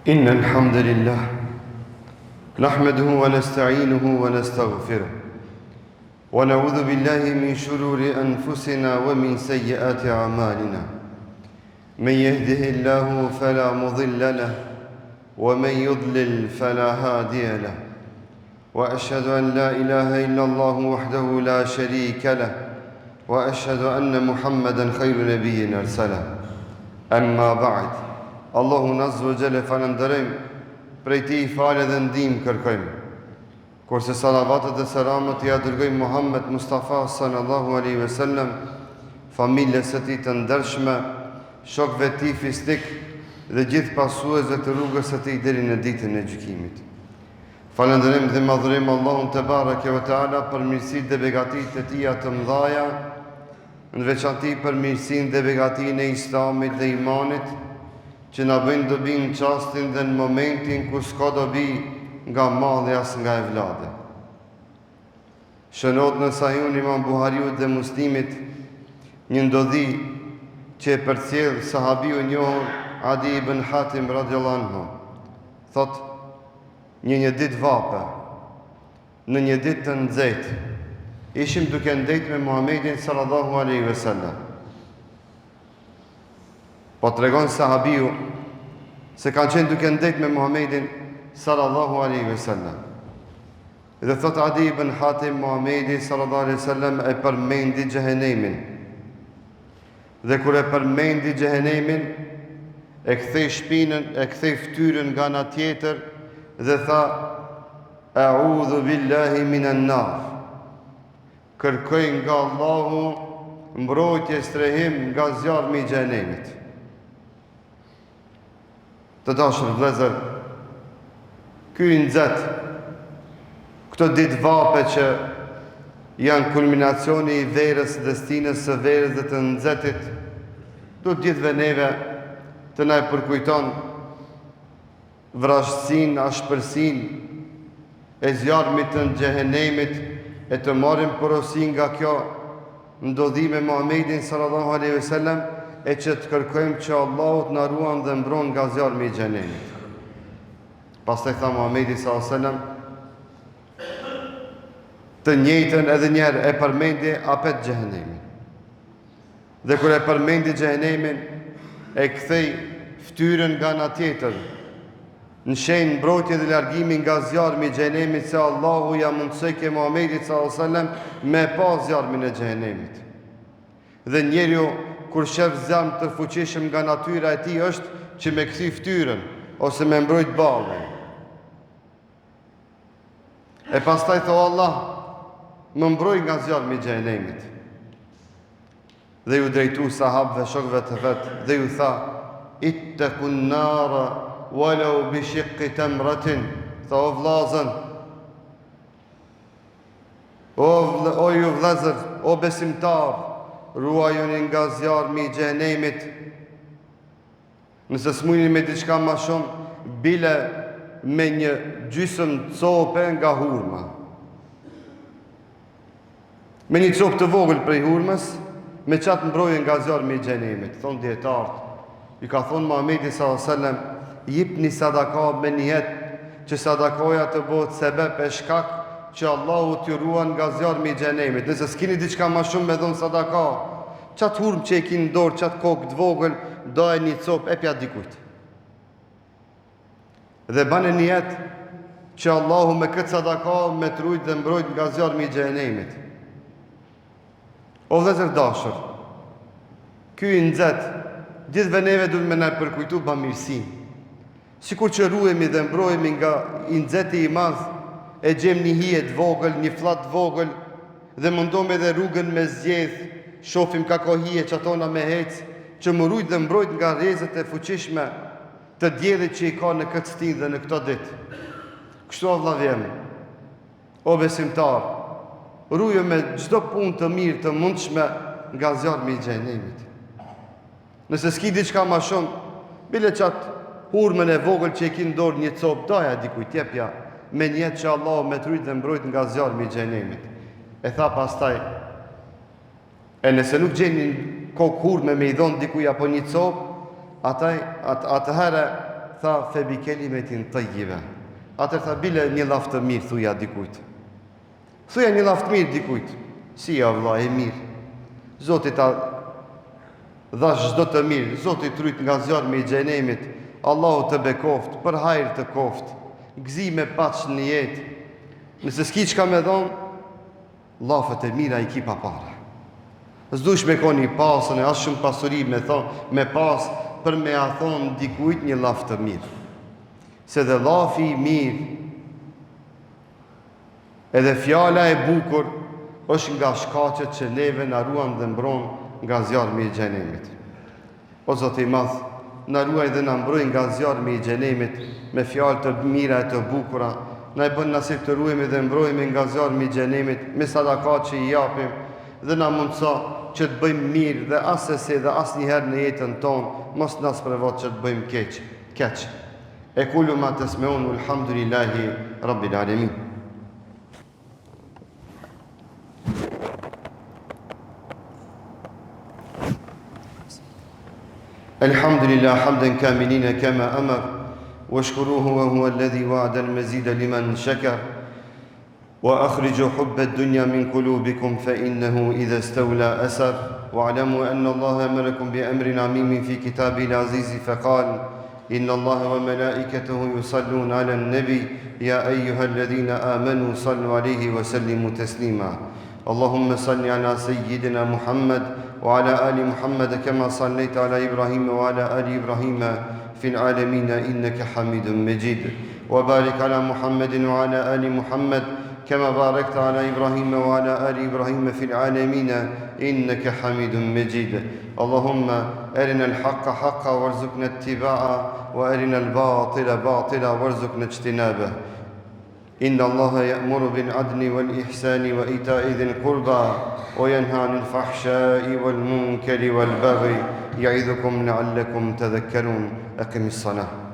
إن الحمد لله نحمده ونستعينه ونستغفره ونعوذ بالله من شرور أنفسنا ومن سيئات أعمالنا من يهده الله فلا مضل له ومن يضلل فلا هادي له وأشهد أن لا إله إلا الله وحده لا شريك له وأشهد أن محمدا خير نبي أرسله أما بعد Allahu Azza wa Jalla falënderojmë, prej tij falë dhe ndihmë kërkojmë. Kurse salavatet dhe selamet ja dërgojmë Muhammed Mustafa sallallahu alaihi wasallam, familjes së tij të ndershme, shokëve të tij fisnik dhe gjithë pasuesve të rrugës së tij deri në ditën e gjykimit. Falënderojmë dhe madhërojmë Allahun te bareke ve teala për mirësitë dhe begatitë e tij të mëdha, në veçantë për mirësinë dhe begatinë e Islamit dhe imanit, që na bëjnë dobi në çastin dhe në momentin kur s'ka dobi nga malli as nga evladi. Shënohet në Sahihun Imam Buhariu dhe Muslimit një ndodhi që e përcjell sahabiu i njohur Adi ibn Hatim radhiyallahu anhu. Thot, një ditë vape, në një ditë të nxehtë, ishim duke ndejt me Muhamedit sallallahu alaihi wasallam. Po të regon sahabiu se kanë qenë duke ndejt me Muhammedin sallallahu alaihi wasallam. Dhe thot Adi ibn Hatim, Muhammedi sallallahu alaihi wasallam e përmendi xhehenemin. Dhe kur e përmendi xhehenemin, e kthej shpinën, e kthej fytyrën nga ana tjetër dhe tha: A'udhu billahi minan nar. Kërkoj nga Allahu mbrojtje strehim nga zjarmi i xhehenemit. Të dashur vëllezër, ky i nxehtë, këto ditë vape që janë kulminacioni i verës, destinës së verës dhe të nxehtit, do të gjithëve neve të na përkujton vrasësinë, ashpërsinë e zjarmit të xhehenemit e të marrim porosi nga kjo ndodhi me Muhamedit sallallahu alaihi wasallam, e që të kërkojmë që Allahu të na ruan dhe mbron nga zjarmi i xhenemit. Pastaj tha Muhamedi sallallahu alaihi wasallam, të njëjtën edhe një herë e përmendi apet xhehenemin. Dhe kur e përmendi xhehenemin, e kthej fytyrën nga ana tjetër, në shenjë mbrojtje dhe largimi nga zjarmi i xhenemit, se Allahu ja mundsoi ke Muhamedit sallallahu alaihi wasallam me pa zjarmin e xhenemit. Dhe njeriu kur shef zjarm të fuqishëm nga natyra e tij është që me kthy fytyrën ose me mbrojt ballin. E pastaj thot Allah, më mbroj nga zjarmi i xhenemit. Dhe ju drejtu sahabëve, shokëve të vet, dhe ju tha: Ittaqun nara walau bi shiqqi tamratin. Tha, o vllazën, o ju vllazër, o besimtar, ruajuni nga zjarmi i xhenemit. Nëse smujni me diçka më shumë, bile me një gjysëm cope nga hurma. Me një copë të vogël prej hurmës, me qatë mbrojën nga zjarmi i xhenemit. Thonë dietarët, i ka thonë Muhamedi sallallahu alaihi wasallam, jepni sadaka me niyet që sadakaja të bëhet sebeb e shkak që Allahu t'ju ruan nga zjarmi i xhenemit. Nëse s'keni diçka më shumë me dhënë sadaka, qatë hurmë që e kini dorë, qatë kokë të vogël, dojë një copë e pja dikujt. Dhe bane niyet që Allahu me këtë sadaka me trujt dhe mbrojt nga zjarmi i xhenemit. O vëllezër dashur, ky i nxehtë, gjithëve neve duhet me na përkujtu bamirësinë. Sikur që ruhemi dhe mbrojemi nga i nxehti i madh, e gjem një hije të vogël, një fllak të vogël, dhe mundom edhe rrugën me zgjedh, shohim ka kohije që atona me hec, që më rujt dhe mbrojt nga rrezet e fuqishme të diellit që i ka në këtë stinë dhe në këto ditë. Kështu o vëllezër, o besimtar, ruaj me çdo punë të mirë të mundshme nga zjarmi i xhenemit. Nëse s'ki diçka më shumë, bile qatë hurmën e vogël që e ki në dorë një copë, daja dikujt, jepja, me njetë që Allah me trujt dhe mbrojt nga zjarmi i xhenemit. E tha pastaj, e nëse nuk gjenin kokë hurme me i dhonë dikuj apo një copë, atëherë, tha fe bi kelimetin tayyiba. Atër tha bile një laftë të mirë thuja dikujt. Thuja një laftë mirë dikujt. Si ja vëlla e mirë. Zoti ta dhash çdo të mirë. Zoti tryt nga zjarmi i xhenemit. Allahu të bekoft, për hajër të koft. Gëzime paç në jetë. Nëse s'ki çka me dhon, lafët e mira i ki pa para. S'dush me koni pasën e as shumë pasuri me pas për me a thonë dikujt një laftë të mirë. Se dhe lafi i mirë edhe fjala e bukur është nga shkaqet që neve na ruan dhe mbron nga zjarmi i xhenemit. O Zoti i Madh, na ruaj dhe na mbroj nga zjarmi i xhenemit me fjalë të mira e të bukura. Na i bën nasip të ruhemi dhe mbrojemi nga zjarmi i xhenemit me sadakat që i japim dhe na mundso që të bëjmë mirë dhe asesi dhe asnjëherë në jetën tonë mos na sprevot që të bëjmë keq. E kullu ma tesmeun, alhamdulillahi rabbil alamin. Alhamdulillah hamdan kamilina kama amar washkuruhu wa huwa alladhi wa'ada al-mazida liman shakar وأخرجوا حب الدنيا من قلوبكم فإنه إذا استولى أسر واعلموا أن الله أمركم بأمر عميم في كتابه العزيز فقال إن الله وملائكته يصلون على النبي يا أيها الذين آمنوا صلوا عليه وسلموا تسليما اللهم صل على سيدنا محمد وعلى آل محمد كما صليت على إبراهيم وعلى آل إبراهيم في العالمين إنك حميد مجيد وبارك على محمد وعلى آل محمد كما باركت على إبراهيم وعلى آل إبراهيم في العالمين إنك حميد مجيد اللهم أرنا الحق حقا وارزقنا اتباعه وأرنا الباطل باطلا وارزقنا اجتنابه إن الله يأمر بالعدل والإحسان وإيتاء ذي القربى وينهى عن الفحشاء والمنكر والبغي يعظكم لعلكم تذكرون أقم الصلاة